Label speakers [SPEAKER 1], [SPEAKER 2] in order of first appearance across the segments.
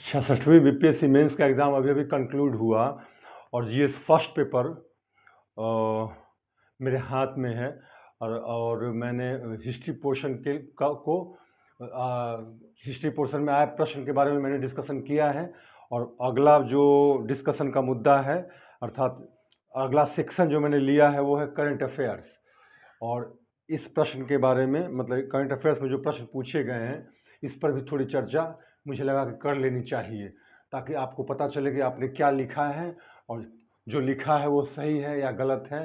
[SPEAKER 1] 66वीं BPSC mains का exam अभी अभी कंक्लूड हुआ और जीएस फर्स्ट पेपर मेरे हाथ में है और मैंने हिस्ट्री पोर्शन हिस्ट्री पोर्शन में आए प्रश्न के बारे में मैंने डिस्कशन किया है। और अगला जो डिस्कशन का मुद्दा है अर्थात अगला सेक्शन जो मैंने लिया है वो है करंट अफेयर्स। और इस प्रश्न के बारे में मतलब करंट अफेयर्स में जो प्रश्न पूछे गए हैं इस पर भी थोड़ी चर्चा मुझे लगा कि कर लेनी चाहिए, ताकि आपको पता चले कि आपने क्या लिखा है और जो लिखा है वो सही है या गलत है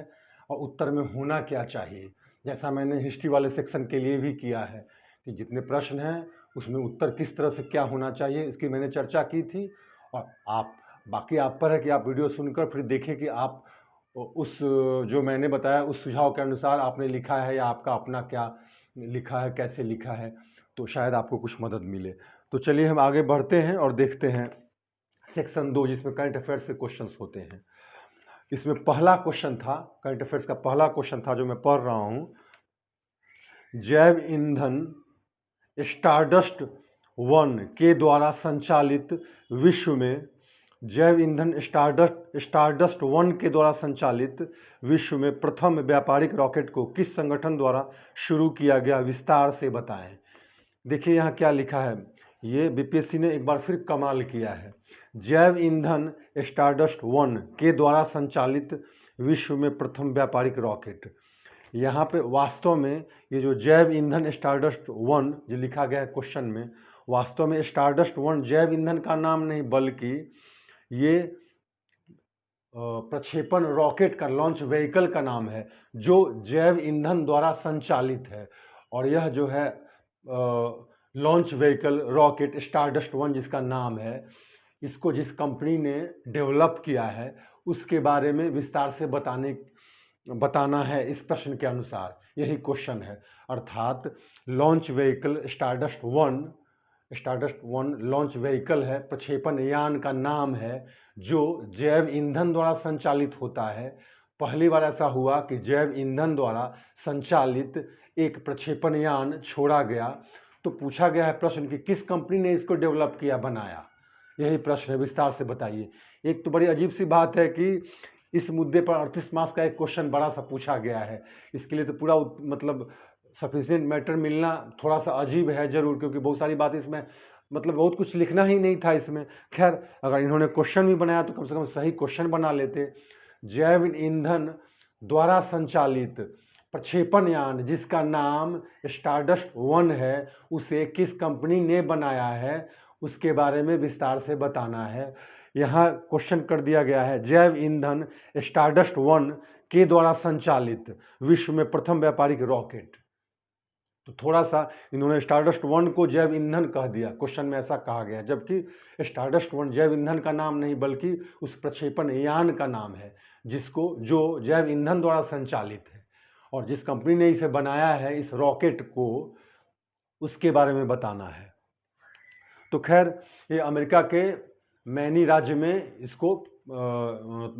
[SPEAKER 1] और उत्तर में होना क्या चाहिए। जैसा मैंने हिस्ट्री वाले सेक्शन के लिए भी किया है कि जितने प्रश्न हैं उसमें उत्तर किस तरह से क्या होना चाहिए, इसकी मैंने चर्चा की थी। और बाकी आप पर है कि आप वीडियो सुनकर फिर देखें कि आप उस जो मैंने बताया उस सुझाव के अनुसार आपने लिखा है या आपका अपना क्या लिखा है, कैसे लिखा है, तो शायद आपको कुछ मदद मिले। तो चलिए हम आगे बढ़ते हैं और देखते हैं सेक्शन 2 जिसमें करंट अफेयर्स से क्वेश्चंस होते हैं। इसमें पहला क्वेश्चन था, करंट अफेयर्स का पहला क्वेश्चन था जो मैं पढ़ रहा हूं। जैव ईंधन स्टारडस्ट 1 के द्वारा संचालित विश्व में जैव ईंधन स्टारडस्ट 1 के द्वारा संचालित विश्व में प्रथम व्यापारिक रॉकेट को किस संगठन द्वारा शुरू किया गया, विस्तार से बताएं। देखिए यहाँ क्या लिखा है, ये बीपीएससी ने एक बार फिर कमाल किया है। जैव ईंधन स्टारडस्ट 1 के द्वारा संचालित विश्व में प्रथम व्यापारिक रॉकेट। यहाँ पे वास्तव में ये जो जैव ईंधन स्टारडस्ट 1 जो लिखा गया है क्वेश्चन में, वास्तव में स्टारडस्ट 1 जैव ईंधन का नाम नहीं बल्कि ये प्रक्षेपण रॉकेट का लॉन्च व्हीकल का नाम है जो जैव ईंधन द्वारा संचालित है। और यह जो है लॉन्च व्हीकल रॉकेट स्टारडस्ट 1 जिसका नाम है, इसको जिस कंपनी ने डेवलप किया है उसके बारे में विस्तार से बताना है इस प्रश्न के अनुसार, यही क्वेश्चन है। अर्थात launch vehicle stardust 1 launch vehicle है, प्रक्षेपण यान का नाम है जो जैव ईंधन द्वारा संचालित होता है। पहली बार ऐसा हुआ कि जैव ईंधन द्वारा संचालित एक प्रक्षेपण यान छोड़ा गया। तो पूछा गया है प्रश्न कि किस कंपनी ने इसको डेवलप किया, बनाया, यही प्रश्न है, विस्तार से बताइए। एक तो बड़ी अजीब सी बात है कि इस मुद्दे पर 38 मार्क्स का एक क्वेश्चन बड़ा सा पूछा गया है। इसके लिए तो पूरा मतलब सफिशिएंट मैटर मिलना थोड़ा सा अजीब है जरूर, क्योंकि बहुत सारी बात इसमें मतलब बहुत कुछ लिखना ही नहीं था इसमें। खैर, अगर इन्होंने क्वेश्चन भी बनाया तो कम से कम सही क्वेश्चन बना लेते। जैव ईंधन द्वारा संचालित प्रक्षेपण यान जिसका नाम स्टारडस्ट 1 है उसे किस कंपनी ने बनाया है उसके बारे में विस्तार से बताना है। यहाँ क्वेश्चन कर दिया गया है जैव ईंधन स्टारडस्ट 1 के द्वारा संचालित विश्व में प्रथम व्यापारिक रॉकेट। तो थोड़ा सा इन्होंने स्टारडस्ट 1 को जैव ईंधन कह दिया, क्वेश्चन में ऐसा कहा गया, जबकि स्टारडस्ट 1 जैव ईंधन का नाम नहीं बल्कि उस प्रक्षेपण यान का नाम है जो जैव ईंधन द्वारा संचालित है। और जिस कंपनी ने इसे बनाया है इस रॉकेट को, उसके बारे में बताना है। तो खैर, ये अमेरिका के मैनी राज्य में इसको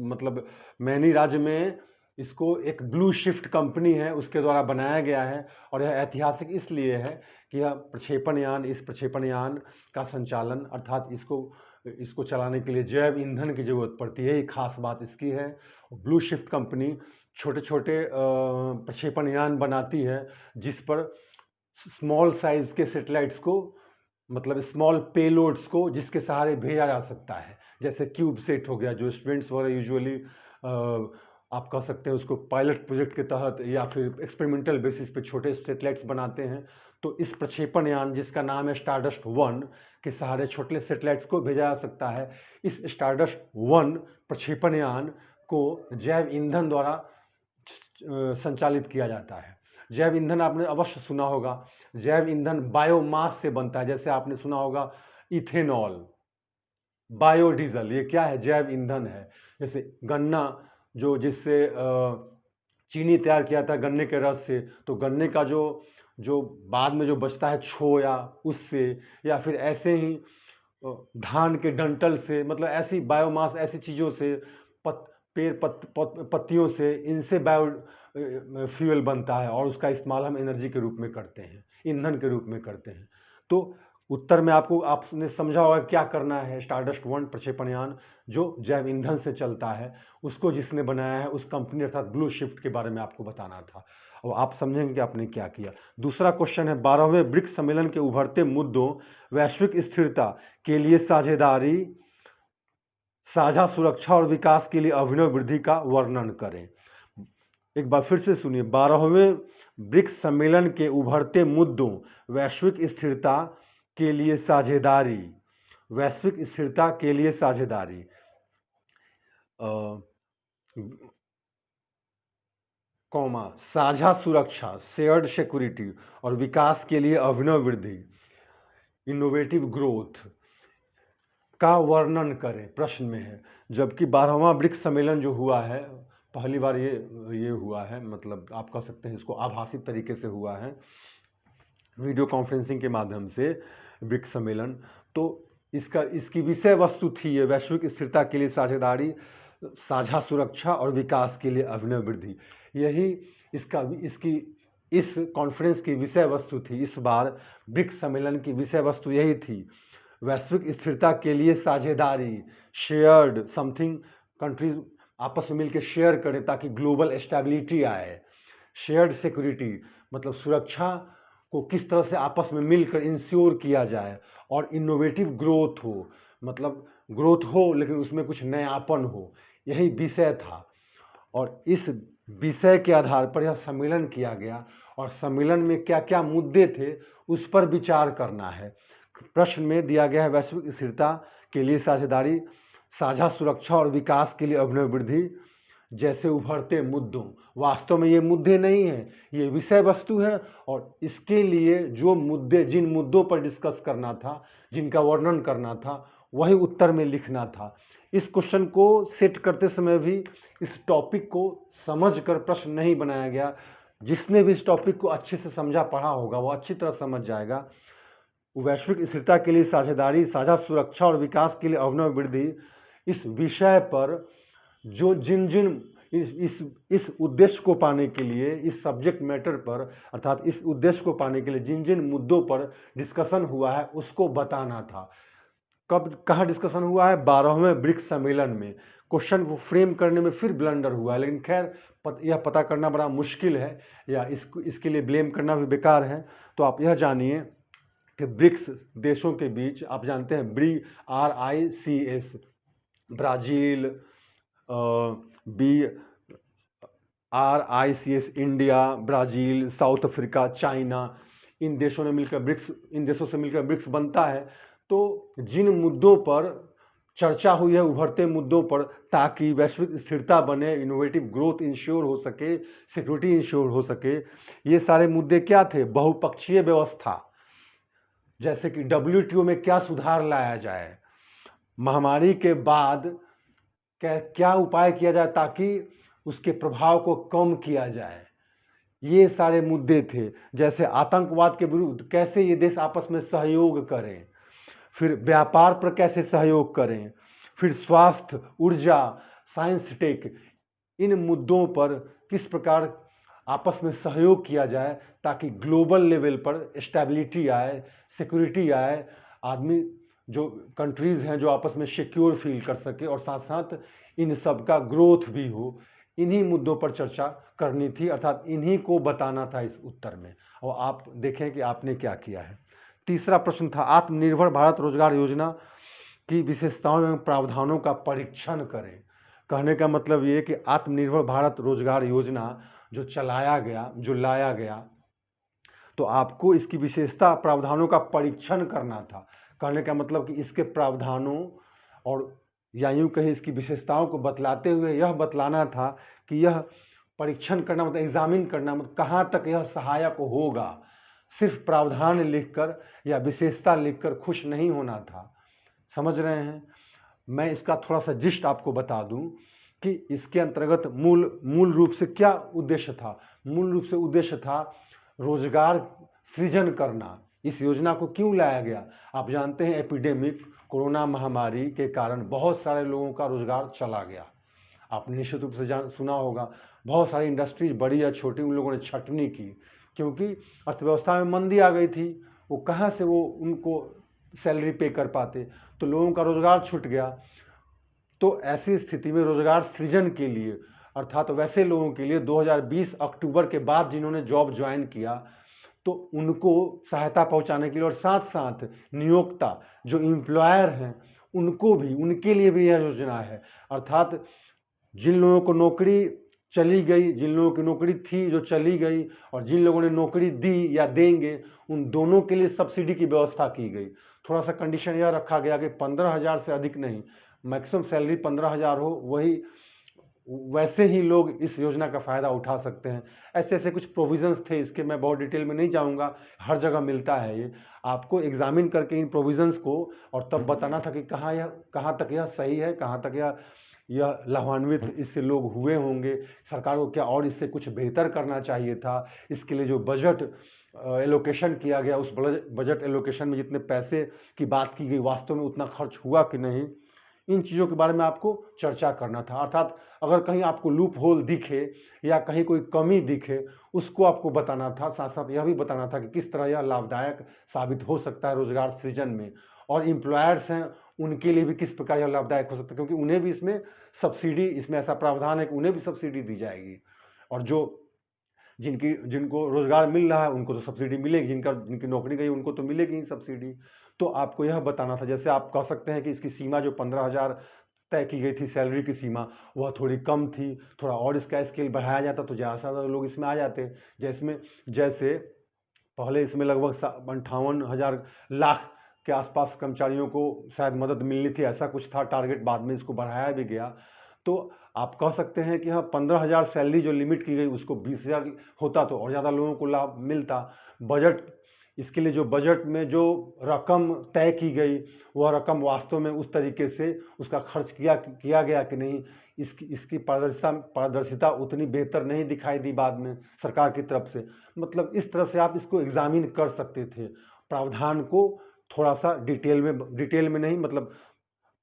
[SPEAKER 1] मतलब मैनी राज्य में इसको एक ब्लू शिफ्ट कंपनी है उसके द्वारा बनाया गया है। और यह ऐतिहासिक इसलिए है कि यह इस प्रक्षेपण यान का संचालन अर्थात इसको चलाने के लिए जैव ईंधन की जरूरत पड़ती है, ये खास बात इसकी है। ब्लू शिफ्ट कंपनी छोटे छोटे प्रक्षेपण यान बनाती है जिस पर स्मॉल साइज के सैटेलाइट्स को मतलब स्मॉल पेलोड्स को जिसके सहारे भेजा जा सकता है, जैसे क्यूब सेट हो गया जो स्टूडेंट्स वगैरह यूजुअली आप कह सकते हैं उसको पायलट प्रोजेक्ट के तहत या फिर एक्सपेरिमेंटल बेसिस पे छोटे सैटेलाइट्स बनाते हैं। तो इस प्रक्षेपण यान जिसका नाम है स्टारडस्ट 1 के सहारे छोटे सैटेलाइट्स को भेजा जा सकता है। इस स्टारडस्ट 1 प्रक्षेपण यान को जैव ईंधन द्वारा संचालित किया जाता है। जैव ईंधन आपने अवश्य सुना होगा, जैव ईंधन बायोमास से बनता है, जैसे आपने सुना होगा इथेनॉल, बायोडीजल, ये क्या है, जैव ईंधन है। जैसे गन्ना जिससे चीनी तैयार किया था गन्ने के रस से, तो गन्ने का जो बाद में जो बचता है छोया उससे, या फिर ऐसे ही धान के डंठल से, मतलब ऐसी बायोमास ऐसी चीज़ों से, पत्तियों से, इनसे बायो फ्यूल बनता है और उसका इस्तेमाल हम एनर्जी के रूप में करते हैं, ईंधन के रूप में करते हैं। तो उत्तर में आपको आपने समझा होगा क्या करना है। स्टारडस्ट 1 प्रक्षेपण यान जो जैव ईंधन से चलता है, उसको जिसने बनाया है उस कंपनी अर्थात ब्लू शिफ्ट के बारे में आपको बताना था। और आप समझेंगे कि आपने क्या किया। दूसरा क्वेश्चन है 12वें ब्रिक्स सम्मेलन के उभरते मुद्दों, वैश्विक स्थिरता के लिए साझेदारी, साझा सुरक्षा और विकास के लिए अभिनव वृद्धि का वर्णन करें। एक बार फिर से सुनिए, 12वें ब्रिक्स सम्मेलन के उभरते मुद्दों, वैश्विक स्थिरता के लिए साझेदारी, वैश्विक स्थिरता के लिए साझेदारी, कौमा साझा सुरक्षा, शेयर्ड सिक्योरिटी और विकास के लिए अभिनव वृद्धि, इनोवेटिव ग्रोथ का वर्णन करें, प्रश्न में है। जबकि 12वां ब्रिक्स सम्मेलन जो हुआ है, पहली बार ये हुआ है, मतलब आप कह सकते हैं इसको आभासी तरीके से हुआ है, वीडियो कॉन्फ्रेंसिंग के माध्यम से ब्रिक्स सम्मेलन। तो इसकी विषय वस्तु थी ये, वैश्विक स्थिरता के लिए साझेदारी, साझा सुरक्षा और विकास के लिए अभिनव वृद्धि। यही इस कॉन्फ्रेंस की विषय वस्तु थी। इस बार ब्रिक्स सम्मेलन की विषय वस्तु यही थी, वैश्विक स्थिरता के लिए साझेदारी, शेयर्ड समथिंग, कंट्रीज आपस में मिलकर शेयर करें ताकि ग्लोबल स्टेबिलिटी आए। शेयर्ड सिक्योरिटी मतलब सुरक्षा को किस तरह से आपस में मिलकर इंश्योर किया जाए। और इनोवेटिव ग्रोथ हो, मतलब ग्रोथ हो लेकिन उसमें कुछ नयापन हो, यही विषय था। और इस विषय के आधार पर यह सम्मेलन किया गया और सम्मेलन में क्या क्या मुद्दे थे उस पर विचार करना है। प्रश्न में दिया गया है वैश्विक स्थिरता के लिए साझेदारी, साझा सुरक्षा और विकास के लिए अभिनव वृद्धि जैसे उभरते मुद्दों। वास्तव में ये मुद्दे नहीं हैं, ये विषय वस्तु है। और इसके लिए जो मुद्दे, जिन मुद्दों पर डिस्कस करना था, जिनका वर्णन करना था, वही उत्तर में लिखना था। इस क्वेश्चन को सेट करते समय भी इस टॉपिक को समझकर प्रश्न नहीं बनाया गया। जिसने भी इस टॉपिक को अच्छे से समझा पढ़ा होगा वो अच्छी तरह समझ जाएगा। वैश्विक स्थिरता के लिए साझेदारी, साझा सुरक्षा और विकास के लिए अभिनव वृद्धि, इस विषय पर जो जिन इस उद्देश्य को पाने के लिए, इस सब्जेक्ट मैटर पर अर्थात इस उद्देश्य को पाने के लिए जिन जिन मुद्दों पर डिस्कशन हुआ है उसको बताना था। कब कहाँ डिस्कशन हुआ है? 12वें ब्रिक्स सम्मेलन में। क्वेश्चन को फ्रेम करने में फिर ब्लंडर हुआ है, लेकिन खैर यह पता करना बड़ा मुश्किल है या इसके लिए ब्लेम करना भी बेकार है। तो आप यह जानिए कि ब्रिक्स देशों के बीच, आप जानते हैं BRICS, Brazil, BRICS India, Brazil, South Africa, China, इन देशों ने मिलकर ब्रिक्स, इन देशों से मिलकर ब्रिक्स बनता है। तो जिन मुद्दों पर चर्चा हुई है, उभरते मुद्दों पर, ताकि वैश्विक स्थिरता बने, इनोवेटिव ग्रोथ इंश्योर हो सके, सिक्योरिटी इंश्योर हो सके, ये सारे मुद्दे क्या थे? बहुपक्षीय व्यवस्था, जैसे कि WTO में क्या सुधार लाया जाए, महामारी के बाद क्या उपाय किया जाए ताकि उसके प्रभाव को कम किया जाए, ये सारे मुद्दे थे। जैसे आतंकवाद के विरुद्ध कैसे ये देश आपस में सहयोग करें, फिर व्यापार पर कैसे सहयोग करें, फिर स्वास्थ्य, ऊर्जा, साइंस टेक, इन मुद्दों पर किस प्रकार आपस में सहयोग किया जाए ताकि ग्लोबल लेवल पर स्टेबिलिटी आए, सिक्योरिटी आए, आदमी जो कंट्रीज़ हैं जो आपस में सिक्योर फील कर सके और साथ साथ इन सब का ग्रोथ भी हो। इन्हीं मुद्दों पर चर्चा करनी थी, अर्थात इन्हीं को बताना था इस उत्तर में। और आप देखें कि आपने क्या किया है। तीसरा प्रश्न था आत्मनिर्भर भारत रोजगार योजना की विशेषताओं एवं प्रावधानों का परीक्षण करें। कहने का मतलब ये कि आत्मनिर्भर भारत रोजगार योजना जो चलाया गया, जो लाया गया, तो आपको इसकी विशेषता प्रावधानों का परीक्षण करना था। कहने का मतलब कि इसके प्रावधानों और या यूँ कहें इसकी विशेषताओं को बतलाते हुए यह बतलाना था कि यह परीक्षण करना मतलब एग्जामिन करना, मतलब कहाँ तक यह सहायक होगा। सिर्फ प्रावधान लिखकर या विशेषता लिखकर खुश नहीं होना था। समझ रहे हैं? मैं इसका थोड़ा सा जिस्ट आपको बता दूं कि इसके अंतर्गत मूल रूप से क्या उद्देश्य था। मूल रूप से उद्देश्य था रोजगार सृजन करना। इस योजना को क्यों लाया गया? आप जानते हैं एपिडेमिक, कोरोना महामारी के कारण बहुत सारे लोगों का रोजगार चला गया। आपने निश्चित रूप से सुना होगा, बहुत सारी इंडस्ट्रीज बड़ी या छोटी उन लोगों ने छटनी की, क्योंकि अर्थव्यवस्था में मंदी आ गई थी। वो कहाँ से वो उनको सैलरी पे कर पाते, तो लोगों का रोजगार छूट गया। तो ऐसी स्थिति में रोजगार सृजन के लिए, अर्थात वैसे लोगों के लिए 2020 अक्टूबर के बाद जिन्होंने जॉब ज्वाइन किया, तो उनको सहायता पहुंचाने के लिए और साथ साथ नियोक्ता जो एम्प्लॉयर हैं उनको भी, उनके लिए भी यह योजना है। अर्थात जिन लोगों को नौकरी चली गई, जिन लोगों की नौकरी थी जो चली गई, और जिन लोगों ने नौकरी दी या देंगे, उन दोनों के लिए सब्सिडी की व्यवस्था की गई। थोड़ा सा कंडीशन यह रखा गया कि 15,000 से अधिक नहीं, मैक्सिमम सैलरी 15,000 हो, वही वैसे ही लोग इस योजना का फ़ायदा उठा सकते हैं। ऐसे ऐसे कुछ प्रोविज़न्स थे, इसके मैं बहुत डिटेल में नहीं जाऊंगा, हर जगह मिलता है ये। आपको एग्जामिन करके इन प्रोविज़न्स को और तब बताना था कि कहाँ तक यह सही है, कहाँ तक यह लाभान्वित इससे लोग हुए होंगे, सरकार को क्या और इससे कुछ बेहतर करना चाहिए था। इसके लिए जो बजट एलोकेशन किया गया, उस बजट एलोकेशन में जितने पैसे की बात की गई, वास्तव में उतना खर्च हुआ कि नहीं, इन चीज़ों के बारे में आपको चर्चा करना था। अर्थात अगर कहीं आपको लूप होल दिखे या कहीं कोई कमी दिखे, उसको आपको बताना था। साथ साथ यह भी बताना था कि किस तरह यह लाभदायक साबित हो सकता है रोजगार सृजन में, और एम्प्लॉयर्स हैं उनके लिए भी किस प्रकार यह लाभदायक हो सकता है, क्योंकि उन्हें भी इसमें सब्सिडी, इसमें ऐसा प्रावधान है कि उन्हें भी सब्सिडी दी जाएगी। और जो जिनको रोजगार मिल रहा है उनको तो सब्सिडी मिलेगी, जिनकी नौकरी गई उनको तो मिलेगी ही सब्सिडी। तो आपको यह बताना था। जैसे आप कह सकते हैं कि इसकी सीमा जो 15,000 तय की गई थी, सैलरी की सीमा, वह थोड़ी कम थी, थोड़ा और इसका स्केल बढ़ाया जाता तो ज़्यादा से ज़्यादा लोग इसमें आ जाते। जैसे पहले इसमें लगभग 58,000 लाख के आसपास कर्मचारियों को शायद मदद मिलनी थी, ऐसा कुछ था टारगेट, बाद में इसको बढ़ाया भी गया। तो आप कह सकते हैं कि हाँ, 15,000 सैलरी जो लिमिट की गई उसको 20,000 होता तो और ज़्यादा लोगों को लाभ मिलता। बजट, इसके लिए जो बजट में जो रकम तय की गई, वह रकम वास्तव में उस तरीके से उसका खर्च किया गया कि नहीं, इसकी पारदर्शिता उतनी बेहतर नहीं दिखाई दी बाद में सरकार की तरफ से। मतलब इस तरह से आप इसको एग्जामिन कर सकते थे, प्रावधान को थोड़ा सा डिटेल में नहीं, मतलब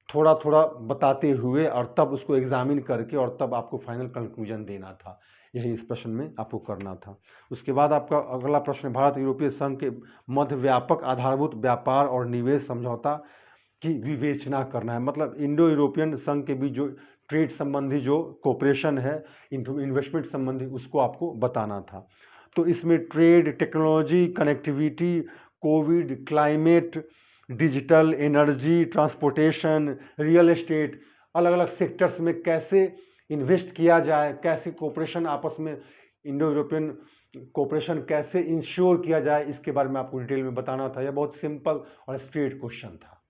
[SPEAKER 1] थोड़ा थोड़ा बताते हुए, और तब उसको एग्जामिन करके और तब आपको फाइनल कंक्लूजन देना था। यही इस प्रश्न में आपको करना था। उसके बाद आपका अगला प्रश्न, भारत यूरोपीय संघ के मध्य व्यापक आधारभूत व्यापार और निवेश समझौता की विवेचना करना है। मतलब इंडो यूरोपियन संघ के बीच जो ट्रेड संबंधी जो कोऑपरेशन है, इन्वेस्टमेंट संबंधी, उसको आपको बताना था। तो इसमें trade, technology, connectivity, Covid, climate, digital, energy, transportation, real estate, अलग अलग सेक्टर्स में कैसे इन्वेस्ट किया जाए, कैसे कोऑपरेशन आपस में, इंडो यूरोपियन कोऑपरेशन कैसे इंश्योर किया जाए, इसके बारे में आपको डिटेल में बताना था। यह बहुत सिंपल और स्ट्रेट क्वेश्चन था।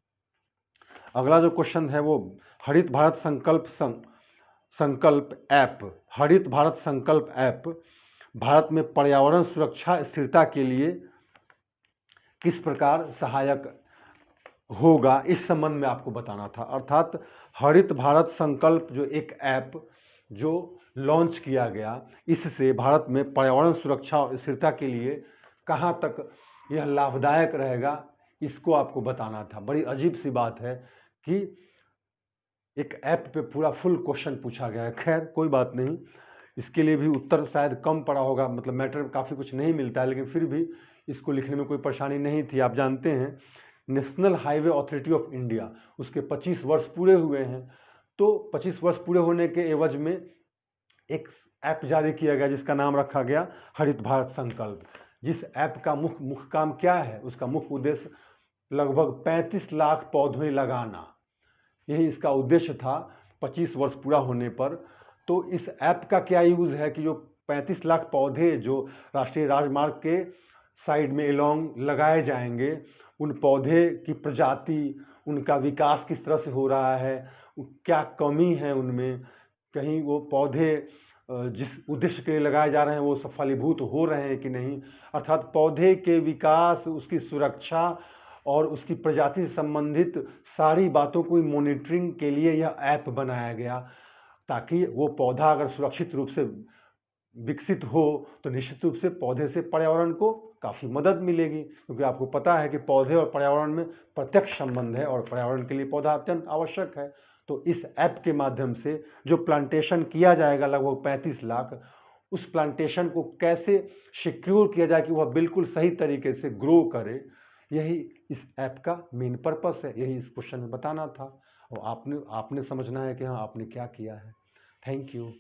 [SPEAKER 1] अगला जो क्वेश्चन है वो हरित भारत संकल्प ऐप। हरित भारत संकल्प ऐप भारत में पर्यावरण सुरक्षा स्थिरता के लिए किस प्रकार सहायक होगा, इस संबंध में आपको बताना था। अर्थात हरित भारत संकल्प जो एक ऐप जो लॉन्च किया गया, इससे भारत में पर्यावरण सुरक्षा और स्थिरता के लिए कहाँ तक यह लाभदायक रहेगा, इसको आपको बताना था। बड़ी अजीब सी बात है कि एक ऐप पे पूरा फुल क्वेश्चन पूछा गया है। खैर कोई बात नहीं, इसके लिए भी उत्तर शायद कम पड़ा होगा, मतलब मैटर काफ़ी कुछ नहीं मिलता है, लेकिन फिर भी इसको लिखने में कोई परेशानी नहीं थी। आप जानते हैं national highway authority of India, उसके 25 वर्ष पूरे हुए हैं, तो 25 वर्ष पूरे होने के एवज में एक ऐप जारी किया गया जिसका नाम रखा गया हरित भारत संकल्प। जिस ऐप का मुख्य काम क्या है, उसका मुख्य उद्देश्य लगभग 35 लाख पौधे लगाना, यही इसका उद्देश्य था 25 वर्ष पूरा होने पर। तो इस ऐप का क्या यूज़ है कि जो 35 लाख पौधे जो राष्ट्रीय राजमार्ग के साइड में एलोंग लगाए जाएंगे, उन पौधे की प्रजाति, उनका विकास किस तरह से हो रहा है, क्या कमी है उनमें, कहीं वो पौधे जिस उद्देश्य के लिए लगाए जा रहे हैं वो फलीभूत हो रहे हैं कि नहीं। अर्थात पौधे के विकास, उसकी सुरक्षा और उसकी प्रजाति से संबंधित सारी बातों को मॉनिटरिंग के लिए यह ऐप बनाया गया, ताकि वो पौधा अगर सुरक्षित रूप से विकसित हो तो निश्चित रूप से पौधे से पर्यावरण को काफ़ी मदद मिलेगी, क्योंकि आपको पता है कि पौधे और पर्यावरण में प्रत्यक्ष संबंध है और पर्यावरण के लिए पौधा अत्यंत आवश्यक है। तो इस ऐप के माध्यम से जो प्लांटेशन किया जाएगा लगभग 35 लाख, उस प्लांटेशन को कैसे सिक्योर किया जाए कि वह बिल्कुल सही तरीके से ग्रो करे, यही इस ऐप का मेन पर्पस है, यही इस क्वेश्चन में बताना था। और आपने समझना है कि हाँ आपने क्या किया है। Thank you.